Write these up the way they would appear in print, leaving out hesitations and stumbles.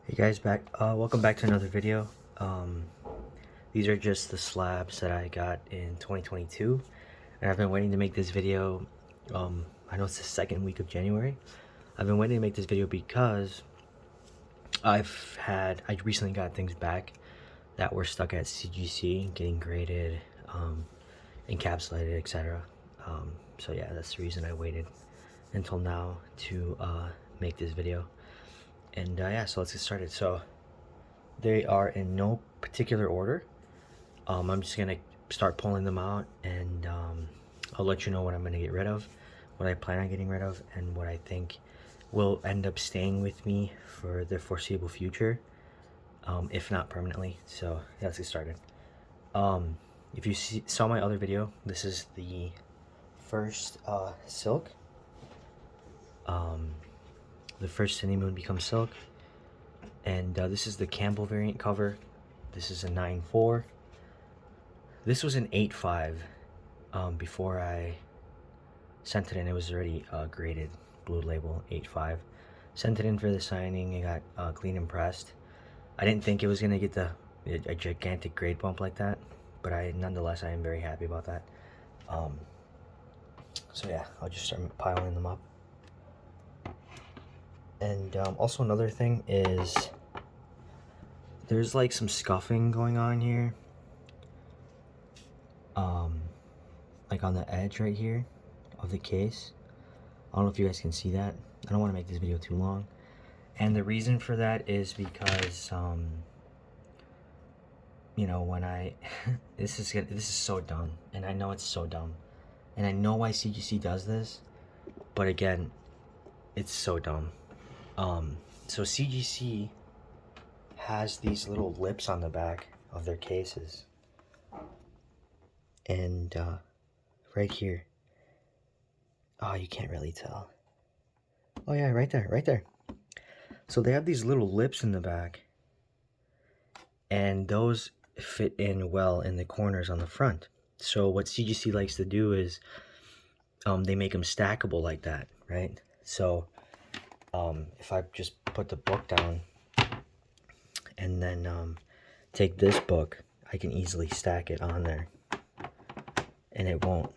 Hey guys, welcome back to another video. These are just the slabs that I got in 2022, and I've been waiting to make this video. I know it's the second week of January. I've been waiting to make this video because I recently got things back that were stuck at CGC, getting graded, encapsulated, etc. So yeah, that's the reason I waited until now to make this video. And yeah, so let's get started. So they are in no particular order. I'm just gonna start pulling them out, and I'll let you know what I'm gonna get rid of, what I plan on getting rid of, and what I think will end up staying with me for the foreseeable future, if not permanently. So yeah, let's get started. If you saw my other video, this is the first silk. The first Cindy Moon becomes silk, and this is the Campbell variant cover. This is a 9.4. This was an 8.5 before I sent it in. It was already graded, blue label, 8.5. Sent it in for the signing. It got clean and pressed. I didn't think it was gonna get a gigantic grade bump like that, but nonetheless I am very happy about that. So yeah, I'll just start piling them up. And also another thing is there's like some scuffing going on here, like on the edge right here of the case. I don't know if you guys can see that. I don't want to make this video too long, and the reason for that is because you know, when I this is so dumb, and I know it's so dumb, and I know why CGC does this, but again, it's so dumb. So CGC has these little lips on the back of their cases, and right here, oh, you can't really tell. Oh yeah, right there. So they have these little lips in the back, and those fit in well in the corners on the front. So what CGC likes to do is they make them stackable like that, right? So if I just put the book down and then take this book, I can easily stack it on there, and it won't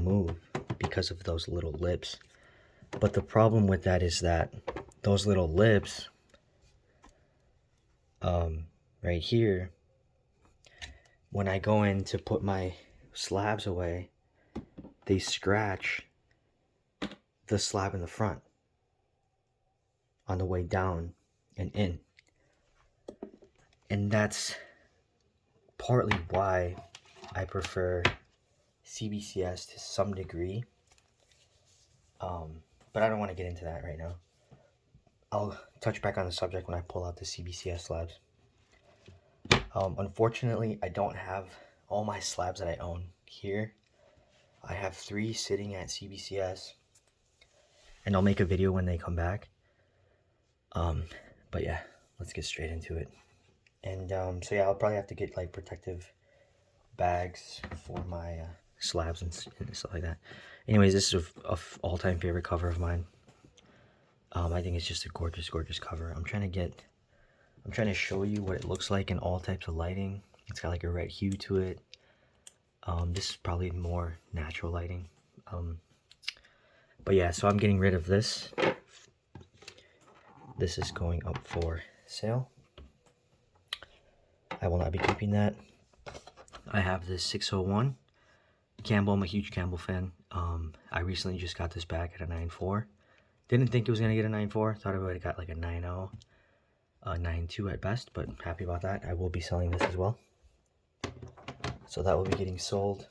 move because of those little lips. But the problem with that is that those little lips right here, when I go in to put my slabs away, they scratch the slab in the front on the way down and in. And that's partly why I prefer CBCS to some degree. But I don't want to get into that right now. I'll touch back on the subject when I pull out the CBCS slabs. Unfortunately, I don't have all my slabs that I own here. I have 3 sitting at CBCS, and I'll make a video when they come back. But yeah, let's get straight into it. And so yeah, I'll probably have to get like protective bags for my slabs and stuff like that. Anyways, this is a all-time favorite cover of mine. I think it's just a gorgeous cover. I'm trying to show you what it looks like in all types of lighting. It's got like a red hue to it. This is probably more natural lighting. But yeah, so I'm getting rid of this. This is going up for sale. I will not be keeping that. I have this 601 Campbell. I'm a huge Campbell fan. I recently just got this back at a 9.4. Didn't think it was going to get a 9.4. Thought it would have got like a 9.0, 9.2 at best, but happy about that. I will be selling this as well. So that will be getting sold.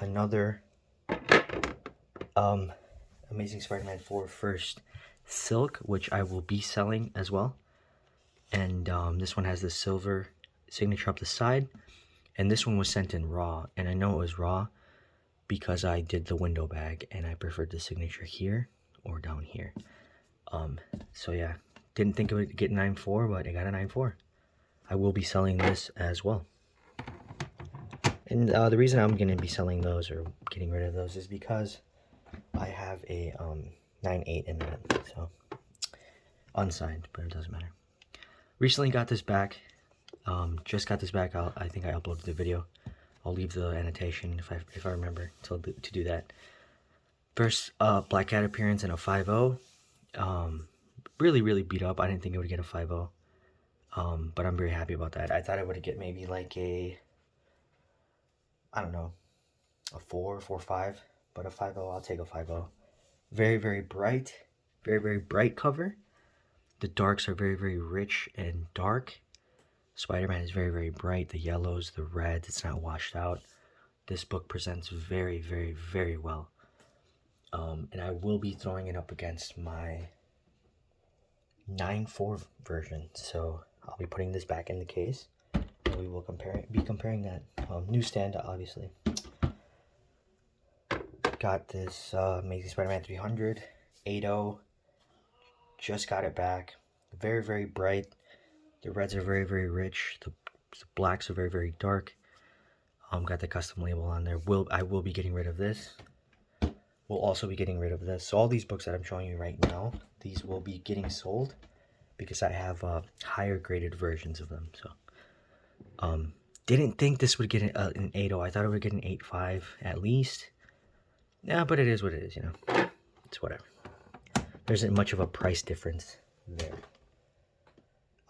Another Amazing Spider-Man 4 first silk, which I will be selling as well. And this one has the silver signature up the side, and this one was sent in raw, and I know it was raw because I did the window bag and I preferred the signature here or down here. So yeah, didn't think it would get 9.4, but I got a 9.4. I will be selling this as well. And the reason I'm going to be selling those or getting rid of those is because I have a 9/8 in that, so unsigned, but it doesn't matter. Recently got this back. Just got this back. I think I uploaded the video. I'll leave the annotation if I remember to do that. First Black Cat appearance in a 5.0. Really beat up. I didn't think it would get a 5.0. But I'm very happy about that. I thought it would get maybe like a, I don't know, a 4.5, but a 5.0, I'll take a 5.0. Very bright, very bright cover. The darks are very rich and dark. Spider-Man is very bright. The yellows, the reds, it's not washed out. This book presents very well. And I will be throwing it up against my 9.4 version. So I'll be putting this back in the case. And we will be comparing that. Newsstand, obviously. Got this Amazing Spider-Man 300, 8.0. Just got it back. Very bright. The reds are very rich. The blacks are very dark. Got the custom label on there. I will be getting rid of this. We'll also be getting rid of this. So all these books that I'm showing you right now, these will be getting sold because I have higher graded versions of them. So didn't think this would get an 8.0. I thought it would get an 8.5 at least. Yeah, but it is what it is, you know. It's whatever. There isn't much of a price difference there.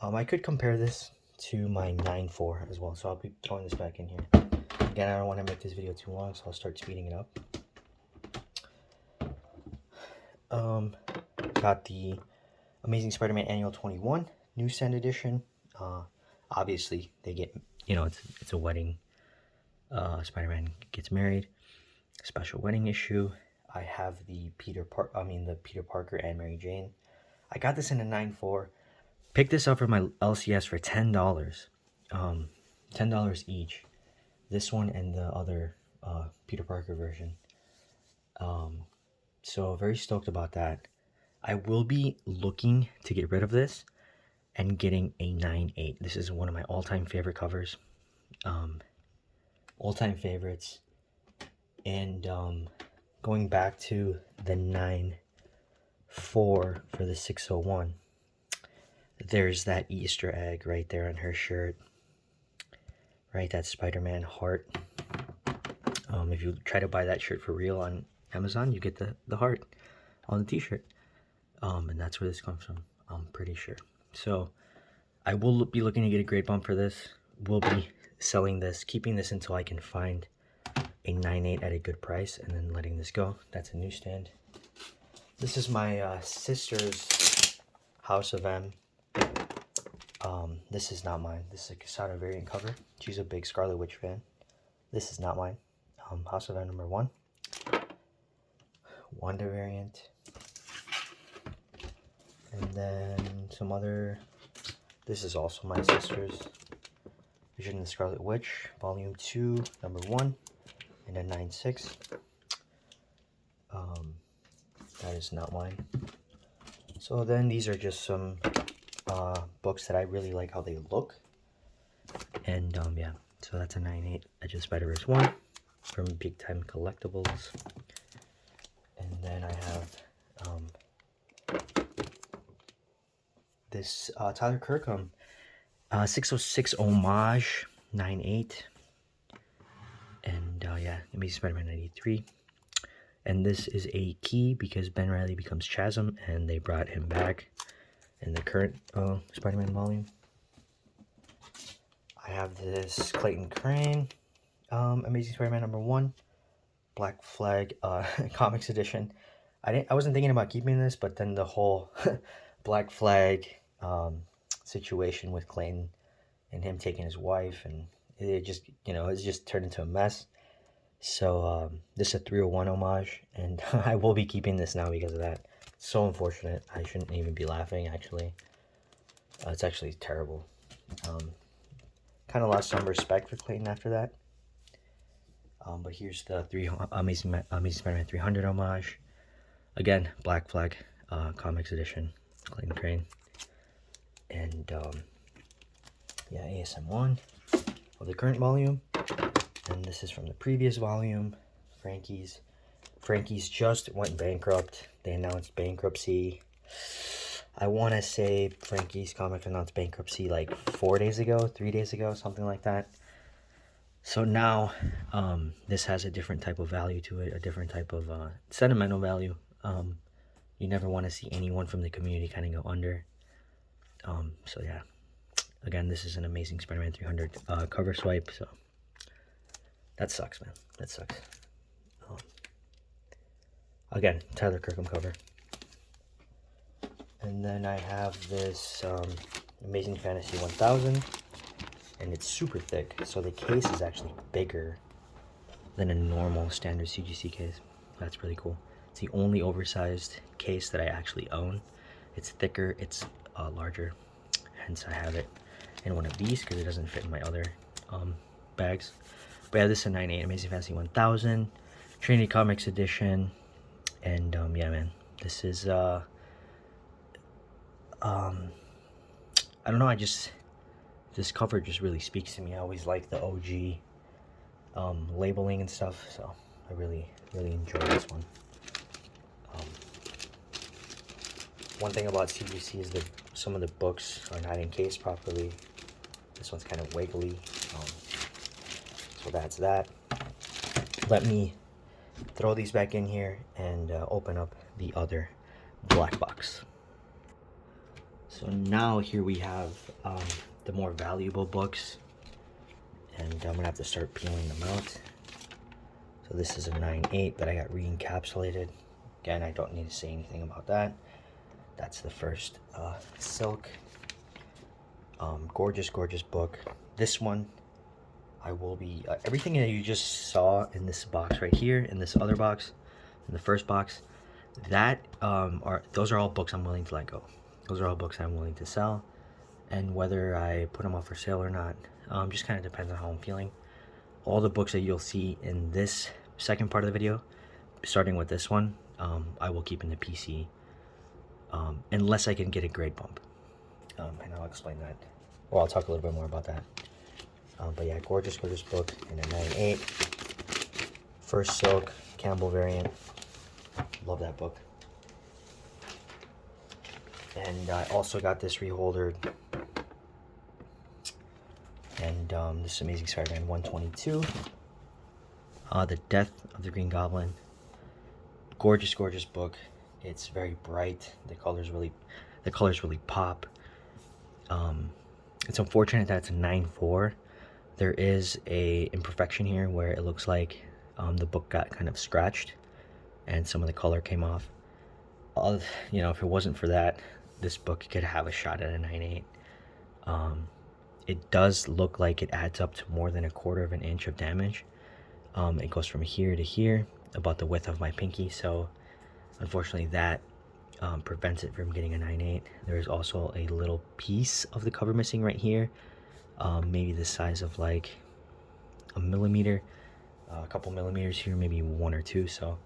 I could compare this to my 9.4 as well, so I'll be throwing this back in here. Again, I don't want to make this video too long, so I'll start speeding it up. Got the Amazing Spider-Man Annual 21 newsstand edition. Obviously, they get, you know, it's a wedding. Spider-Man gets married. Special wedding issue. I have the Peter Parker and Mary Jane. I got this in a 9.4. Picked this up from my LCS for $10. $10 each. This one and the other Peter Parker version. So very stoked about that. I will be looking to get rid of this and getting a 9.8. This is one of my all-time favorite covers. All-time favorites. And going back to the 9.4 for the 601, there's that Easter egg right there on her shirt. Right, that Spider-Man heart. If you try to buy that shirt for real on Amazon, you get the heart on the t-shirt. And that's where this comes from, I'm pretty sure. So I will be looking to get a grade bump for this. We'll be selling this, keeping this until I can find a 9.8 at a good price, and then letting this go. That's a newsstand. This is my sister's House of M. This is not mine. This is a Quesada variant cover. She's a big Scarlet Witch fan. This is not mine. House of M number 1. Wanda variant. And then some other. This is also my sister's Vision of the Scarlet Witch, Volume 2, number 1, and a 9.6. That is not mine. So then these are just some books that I really like how they look. And yeah, so that's a 9.8 Edge of Spider-Verse 1 from Big Time Collectibles. And then I have this Tyler Kirkham 606 Homage 9.8. And yeah, Amazing Spider-Man 93. And this is a key because Ben Reilly becomes Chasm, and they brought him back in the current Spider-Man volume. I have this Clayton Crane Amazing Spider-Man number 1 Black Flag Comics edition. I wasn't thinking about keeping this, but then the whole Black Flag situation with Clayton and him taking his wife, and it just, you know, it's just turned into a mess. So this is a 301 homage, and I will be keeping this now because of that. So unfortunate. I shouldn't even be laughing, actually. It's actually terrible. Kind of lost some respect for Clayton after that. But here's the Amazing Spider-Man 300 homage. Again, Black Flag Comics edition, Clayton Crane. And yeah, ASM 1 of the current volume. And this is from the previous volume, Frankie's Frankie's just went bankrupt. They announced bankruptcy. I want to say Frankie's Comic announced bankruptcy like 4 days ago, 3 days ago, something like that. So now this has a different type of value to it, a different type of sentimental value. You never want to see anyone from the community kind of go under. So yeah, again, this is an amazing Spider-Man 300 cover swipe. So that sucks, man. That sucks. Again, Tyler Kirkham cover. And then I have this Amazing Fantasy 1000, and it's super thick, so the case is actually bigger than a normal standard CGC case. That's really cool. It's the only oversized case that I actually own. It's thicker, it's larger, hence I have it in one of these because it doesn't fit in my other bags. But yeah, this is a 9.8 Amazing Fantasy 1000, Trinity Comics edition, and yeah, man, this is I don't know, this cover just really speaks to me. I always like the OG labeling and stuff, so I really enjoy this one. One thing about CGC is that some of the books are not encased properly. This one's kind of wiggly, so that's that. Let me throw these back in here and open up the other black box. So now here we have the more valuable books, and I'm gonna have to start peeling them out. So this is a 9.8 that I got re-encapsulated. Again, I don't need to say anything about that. That's the first silk. Gorgeous book. This one, I will be everything that you just saw in this box right here, in this other box, in the first box, that those are all books I'm willing to let go. Those are all books I'm willing to sell, and whether I put them up for sale or not, just kind of depends on how I'm feeling. All the books that you'll see in this second part of the video, starting with this one, I will keep in the PC, unless I can get a grade bump, and I'll explain that, or I'll talk a little bit more about that. But yeah, gorgeous book in a 9.8, first silk Campbell variant. Love that book. And I also got this reholdered, and this Amazing Spider-Man 122, The Death of the Green Goblin. Gorgeous book. It's very bright. The colors really pop. It's unfortunate that it's a 9.4. There is a imperfection here where it looks like the book got kind of scratched and some of the color came off. You know, if it wasn't for that, this book could have a shot at a 9.8. It does look like it adds up to more than 1/4 of an inch of damage. It goes from here to here, about the width of my pinky, so unfortunately that prevents it from getting a 9.8. There is also a little piece of the cover missing right here, maybe the size of like a millimeter, a couple millimeters here, maybe 1 or 2. So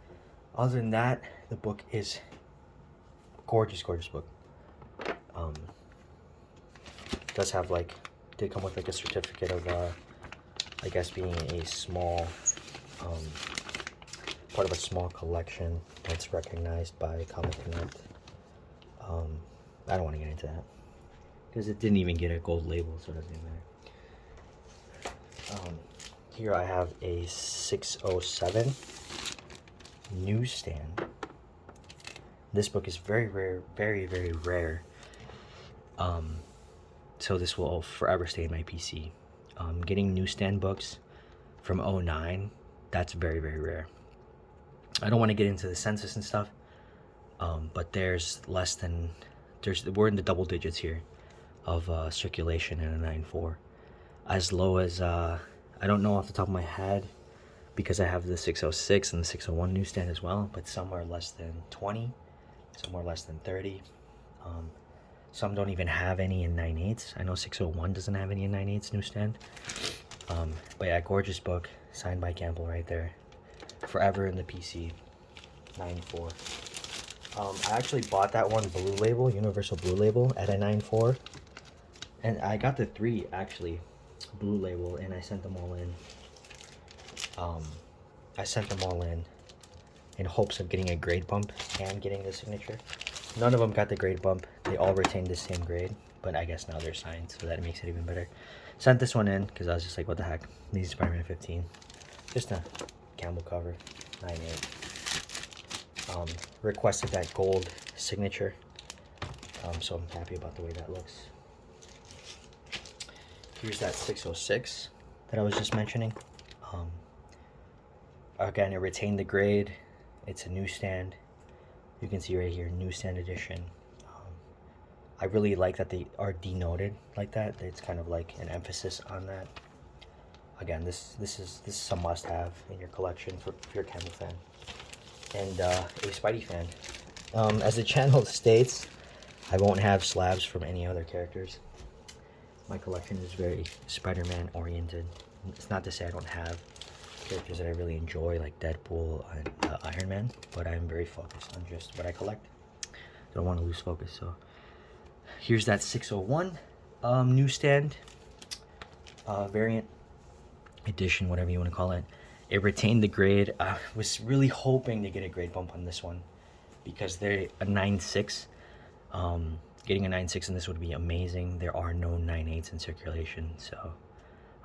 other than that, the book is gorgeous book. Does have did come with like a certificate of I guess being a small part of a small collection that's recognized by Comic Connect. I don't want to get into that because it didn't even get a gold label, so it doesn't even matter. Here I have a 607 newsstand. This book is very rare, very rare. So this will forever stay in my PC. Getting newsstand books from 09, that's very rare. I don't want to get into the census and stuff, but we're in the double digits here of circulation in a 9.4. As low as I don't know off the top of my head, because I have the 606 and the 601 newsstand as well, but some are less than 20, some are less than 30. Some don't even have any in 9.8s. I know 601 doesn't have any in 9.8s newsstand. But yeah, gorgeous book, signed by Campbell right there. Forever in the PC, 9.4. I actually bought that one blue label, Universal Blue Label, at a 9.4. And I got the 3, actually, blue label, and I sent them all in. in hopes of getting a grade bump and getting the signature. None of them got the grade bump. They all retained the same grade, but I guess now they're signed, so that makes it even better. Sent this one in because I was just like, what the heck? These Spider-Man 15. Just a Campbell cover, 9.8. Requested that gold signature, so I'm happy about the way that looks. Here's that 606 that I was just mentioning. Again, it retained the grade. It's a newsstand. You can see right here, newsstand edition. I really like that they are denoted like that. It's kind of like an emphasis on that. Again, this is a must-have in your collection if you're a Campbell fan and a Spidey fan. As the channel states, I won't have slabs from any other characters. My collection is very Spider-Man oriented. It's not to say I don't have characters that I really enjoy, like Deadpool and Iron Man, but I'm very focused on just what I collect. Don't want to lose focus. So here's that 601 newsstand variant edition, whatever you want to call it. It retained the grade. I was really hoping to get a grade bump on this one because they're a 9.6. Getting a 9.6 in this would be amazing. There are no 9.8s in circulation, so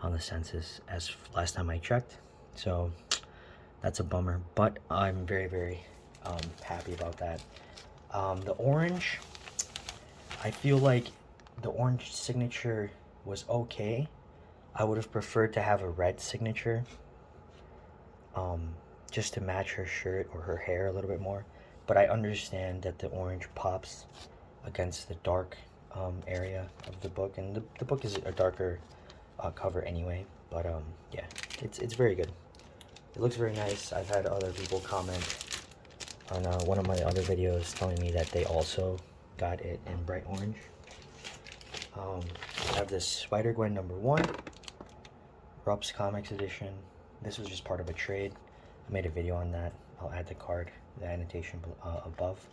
on the census as last time I checked. So that's a bummer, but I'm very, very happy about that. The orange, I feel like the orange signature was okay. I would have preferred to have a red signature, just to match her shirt or her hair a little bit more. But I understand that the orange pops against the dark area of the book, and the book is a darker cover anyway. But yeah, it's very good. It looks very nice. I've had other people comment on one of my other videos telling me that they also got it in bright orange. I have this SpiderGwen #1, Rups Comics edition. This was just part of a trade. I made a video on that. I'll add the card, the annotation above.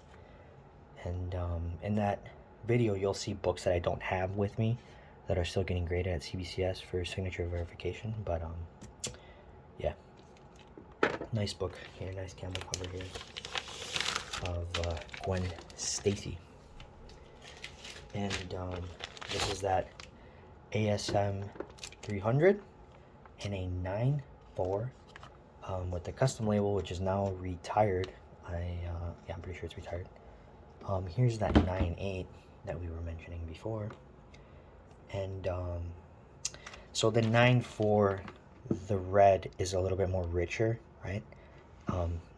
And in that video, you'll see books that I don't have with me that are still getting graded at CBCS for signature verification. But yeah, nice book here, nice Campbell cover here of Gwen Stacy. And this is that ASM 300 in a 9.4 with the custom label, which is now retired. Yeah, I'm pretty sure it's retired. Here's that 9.8 that we were mentioning before. And so the 9.4, the red is a little bit more richer, right?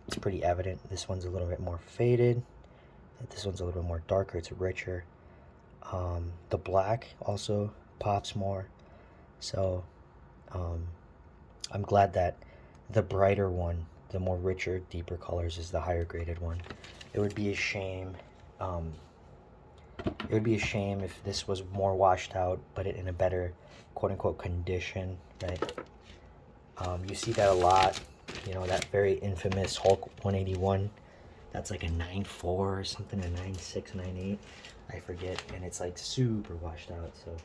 It's pretty evident. This one's a little bit more faded. This one's a little bit more darker. It's richer. The black also pops more. So I'm glad that the brighter one, the more richer, deeper colors, is the higher graded one. It would be a shame. It would be a shame if this was more washed out, but in a better quote-unquote condition, right? You see that a lot. You know, that very infamous Hulk 181. That's like a 9.4 or something, a 9.6, 9.8. I forget, and it's like super washed out. So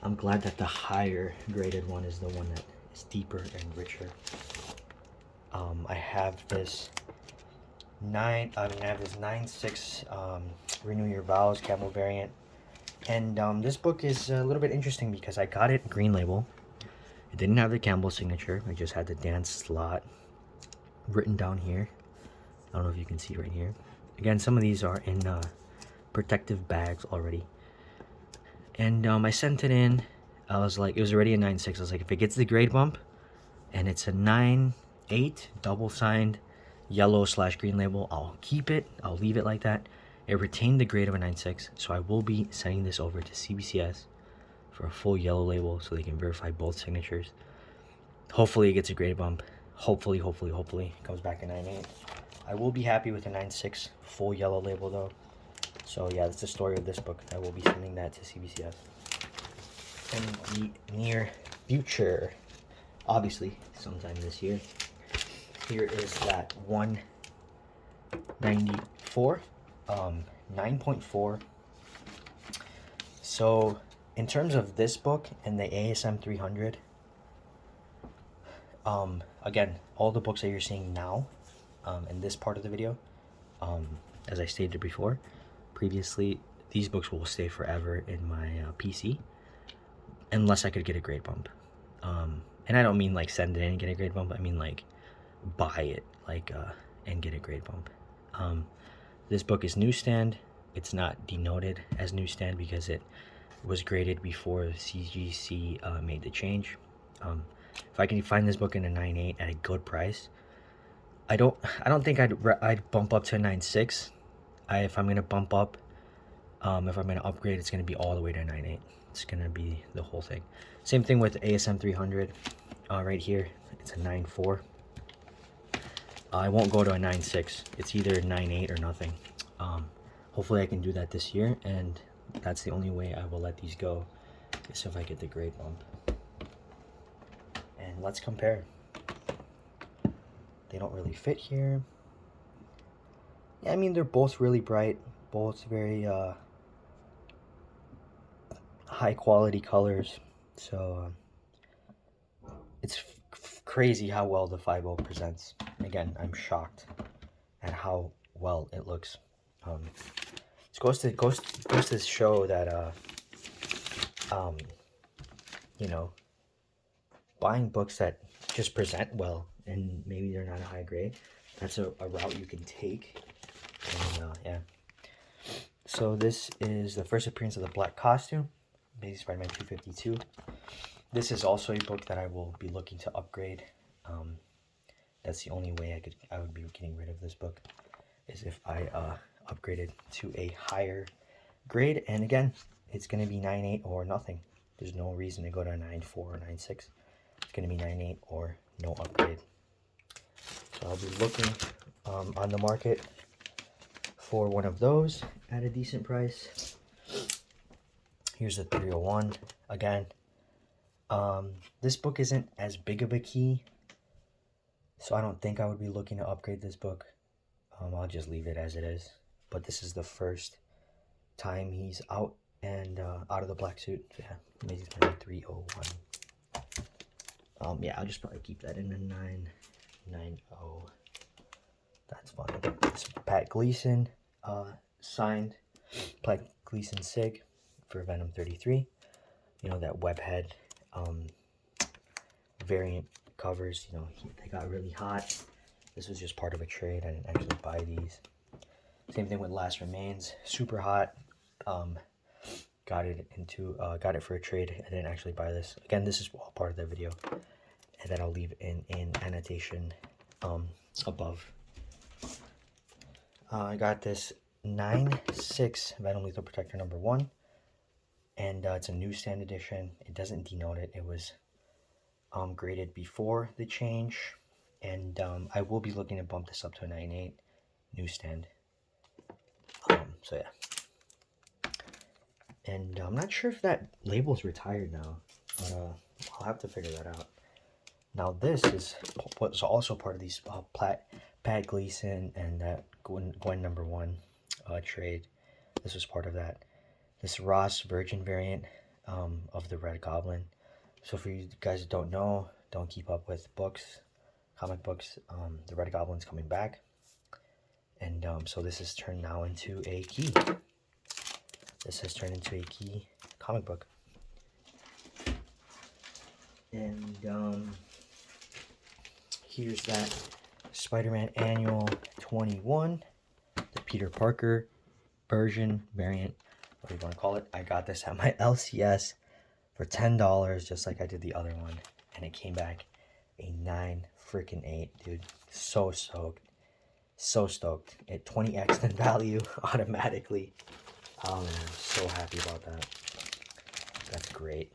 I'm glad that the higher graded one is the one that is deeper and richer. I have this 9.6 Renew Your Vows Campbell variant, and this book is a little bit interesting because I got it green label. It didn't have the Campbell signature. I just had the dance slot written down here. I don't know if you can see right here. Again, some of these are in protective bags already. And I sent it in. I was like, it was already a 9.6. I was like, if it gets the grade bump and it's a 9.8 double signed yellow / green label, I'll keep it. I'll leave it like that. It retained the grade of a 9.6, so I will be sending this over to CBCS for a full yellow label so they can verify both signatures. Hopefully it gets a grade bump. Hopefully it comes back a 9.8. I will be happy with a 9.6 full yellow label though. So yeah, that's the story of this book. I will be sending that to CBCS. In the near future, obviously sometime this year, here is that 194 9.4. So in terms of this book and the ASM 300, again, all the books that you're seeing now in this part of the video. As I stated before, previously, these books will stay forever in my PC, unless I could get a grade bump. And I don't mean like send it in and get a grade bump. I mean like buy it, like and get a grade bump. This book is newsstand. It's not denoted as newsstand because it was graded before CGC made the change. If I can find this book in a 9.8 at a good price, I don't think I'd bump up to a 9.6. If I'm gonna bump up, if I'm gonna upgrade, it's gonna be all the way to a 9.8. It's gonna be the whole thing. Same thing with ASM 300. Right here, it's a 9.4. I won't go to a 9.6. It's either 9.8 or nothing. Hopefully I can do that this year, and that's the only way I will let these go, is if I get the grade bump. And let's compare. They don't really fit here. Yeah, I mean, they're both really bright, both very high quality colors. So it's crazy how well the 5.0 presents. Again, I'm shocked at how well it looks. It goes to show that you know, buying books that just present well and maybe they're not a high grade, that's a route you can take. And yeah, so this is the first appearance of the black costume, Amazing Spider-Man 252. This is also a book that I will be looking to upgrade. That's the only way I would be getting rid of this book, is if I upgraded to a higher grade. And again, it's going to be 9.8 or nothing. There's no reason to go to a 9.4 or 9.6. It's going to be 9.8 or no upgrade. So I'll be looking on the market for one of those at a decent price. Here's the 301 again. This book isn't as big of a key, so I don't think I would be looking to upgrade this book. I'll just leave it as it is. But this is the first time he's out and out of the black suit. So yeah, Amazing Spider-Man 301. Yeah, I'll just probably keep that in a 990. That's fine. This is Pat Gleason signed. Pat Gleason Sig for Venom 33. You know, that Webhead variant covers, you know, they got really hot. This was just part of a trade. I didn't actually buy these. Same thing with Last Remains, super hot. Got it for a trade. I didn't actually buy this. Again, this is all part of the video, and then I'll leave in annotation above. I got this 9.6 Venom Lethal Protector #1, and it's a newsstand edition. It doesn't denote it. It was graded before the change, and I will be looking to bump this up to a 9.8 newsstand. So yeah, and I'm not sure if that label's retired now, but I'll have to figure that out. Now this is what's also part of these Pat Gleason and that Gwen #1 trade. This was part of that. This Ross Virgin variant of the Red Goblin. So for you guys that don't know, don't keep up with books, comic books, the Red Goblin's coming back. And so this is turned now into a key. This has turned into a key comic book. And here's that SpiderMan Annual 21, the Peter Parker version, variant, whatever you want to call it. I got this at my LCS for $10, just like I did the other one. And it came back a 9.8, dude. So stoked. So stoked. It 20x in value automatically. Oh man, I'm so happy about that. That's great.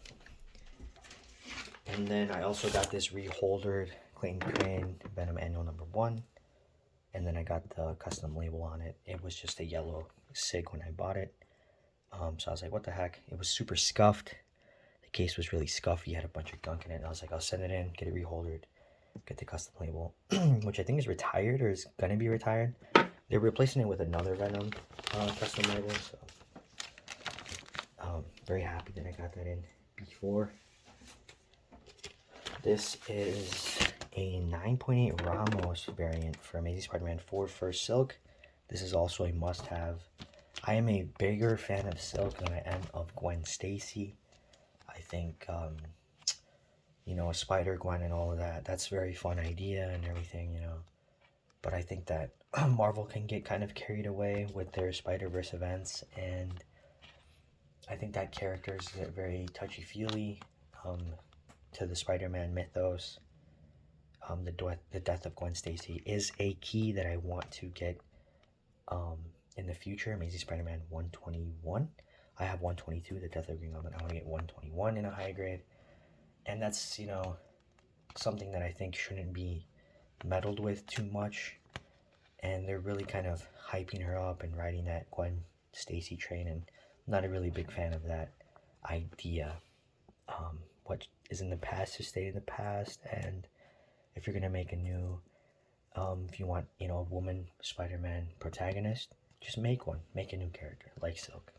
And then I also got this reholdered Clayton Crane Venom Annual #1. And then I got the custom label on it. It was just a yellow SIG when I bought it. So I was like, what the heck? It was super scuffed. The case was really scuffy. Had a bunch of gunk in it. And I was like, I'll send it in, get it reholdered, get the custom label, which I think is retired or is going to be retired. They're replacing it with another Venom custom label. So very happy that I got that in before. This is a 9.8 Ramos variant for Amazing Spider-Man 4 First Silk. This is also a must-have. I am a bigger fan of Silk than I am of Gwen Stacy. I think, you know, SpiderGwen and all of that, that's a very fun idea and everything, you know. But I think that Marvel can get kind of carried away with their Spider-Verse events, and I think that characters get very touchy-feely to the Spider-Man mythos. The death of Gwen Stacy is a key that I want to get in the future. Amazing Spider-Man 121. I have 122, the death of Green Goblin. I want to get 121 in a high grade. And that's, you know, something that I think shouldn't be meddled with too much. And they're really kind of hyping her up and riding that Gwen Stacy train. And I'm not a really big fan of that idea. What is in the past to stay in the past. And if you're going to make a new, if you want, you know, a woman Spider-Man protagonist, just make one. Make a new character, like Silk.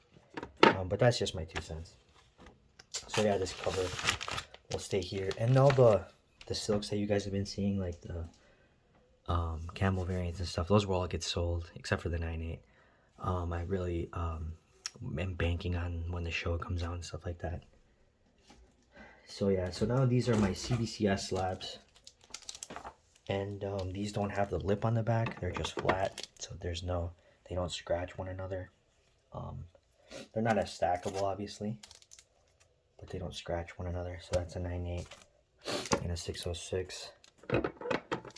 But that's just my 2 cents. So yeah, this cover will stay here. And all the Silks that you guys have been seeing, like the Campbell variants and stuff, those will all get sold, except for the 9.8. I really am banking on when the show comes out and stuff like that. So yeah, so now these are my CBCS slabs. And these don't have the lip on the back, they're just flat, so there's no, they don't scratch one another. They're not as stackable, obviously, but they don't scratch one another. So that's a 9.8 and a 606.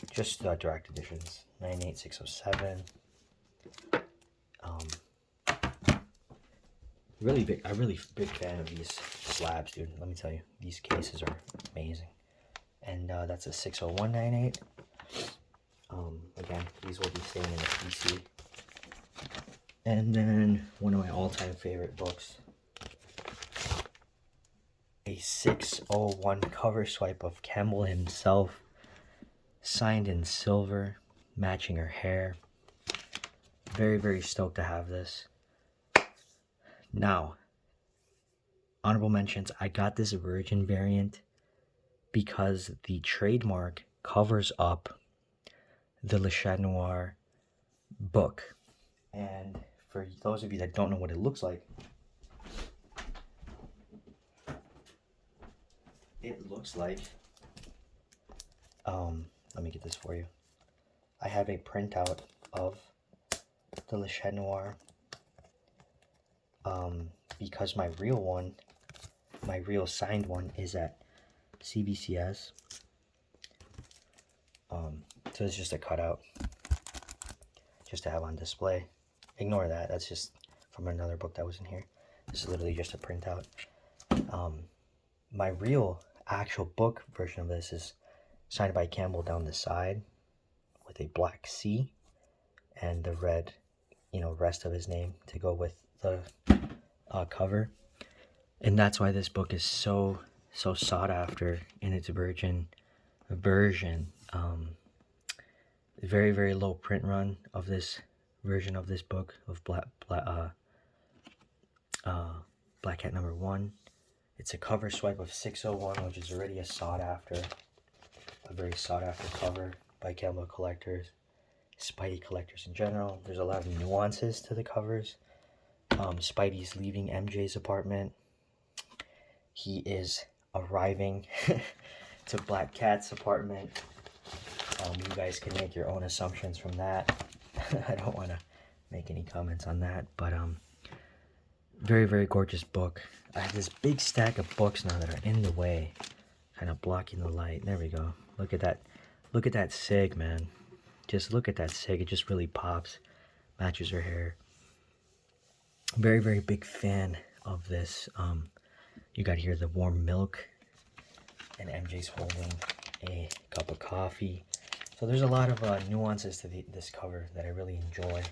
Just direct editions. 9.8, 607. I'm really big fan of these slabs, dude. Let me tell you, these cases are amazing. And that's a 601 9.8. Again, these will be staying in the PC. And then one of my all-time favorite books, a 601 cover swipe of Campbell himself, signed in silver, matching her hair. Very, very stoked to have this. Now, honorable mentions, I got this Virgin variant because the trademark covers up the Le Chat Noir book. And for those of you that don't know what it looks like, it looks like, let me get this for you. I have a printout of the Le Chat Noir, because my real one, my real signed one, is at CBCS. So it's just a cutout, just to have on display. Ignore that, that's just from another book that was in here. This is literally just a printout. My real actual book version of this is signed by Campbell down the side with a black C and the red, you know, rest of his name to go with the cover. And that's why this book is so sought after in its Virgin version. Very, very low print run of this version of this book of Black Cat #1. It's a cover swipe of 601, which is already a very sought after cover by Campbell collectors, Spidey collectors in general. There's a lot of nuances to the covers. Spidey's leaving MJ's apartment. He is arriving to Black Cat's apartment. You guys can make your own assumptions from that. I don't want to make any comments on that, but very, very gorgeous book. I have this big stack of books now that are in the way, kind of blocking the light. There we go. Look at that. Look at that sig, man. Just look at that sig. It just really pops. Matches her hair. Very, very big fan of this. You got here the warm milk, and MJ's holding a cup of coffee. So there's a lot of nuances to this cover that I really enjoy.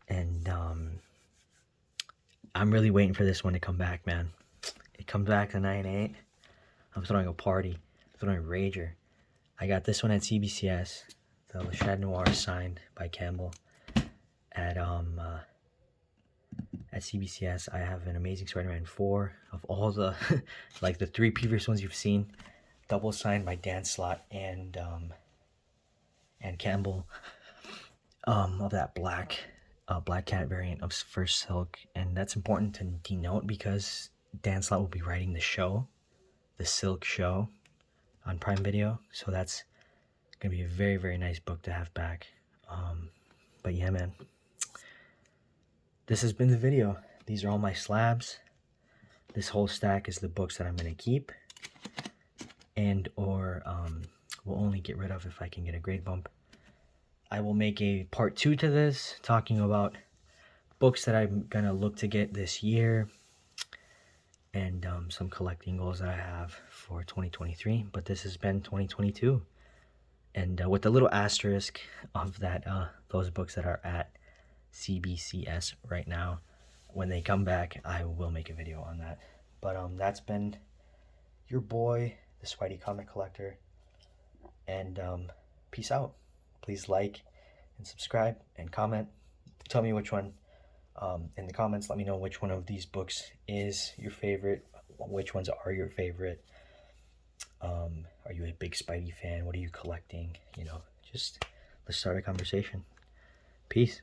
And I'm really waiting for this one to come back, man. It comes back to 9.8. I'm throwing a party. I'm throwing a rager. I got this one at CBCS. The Le Chat Noir signed by Campbell. At CBCS, I have an Amazing Spider-Man 4 of all the, like the 3 previous ones you've seen. double signed by Dan Slott and Campbell, of that black cat variant of First Silk. And that's important to denote because Dan Slott will be writing the Silk show on Prime Video, so that's gonna be a very, very nice book to have back. But yeah, man, this has been the video. These are all my slabs. This whole stack is the books that I'm gonna keep and or will only get rid of if I can get a grade bump. I will make a part 2 to this, talking about books that I'm gonna look to get this year and some collecting goals that I have for 2023. But this has been 2022, and with the little asterisk of that, those books that are at CBCS right now, when they come back, I will make a video on that. But that's been your boy, the Spidey Comic Collector, and peace out. Please like and subscribe and comment. Tell me which one in the comments. Let me know which one of these books is your favorite. Which ones are your favorite? Are you a big Spidey fan? What are you collecting? You know, just let's start a conversation. Peace.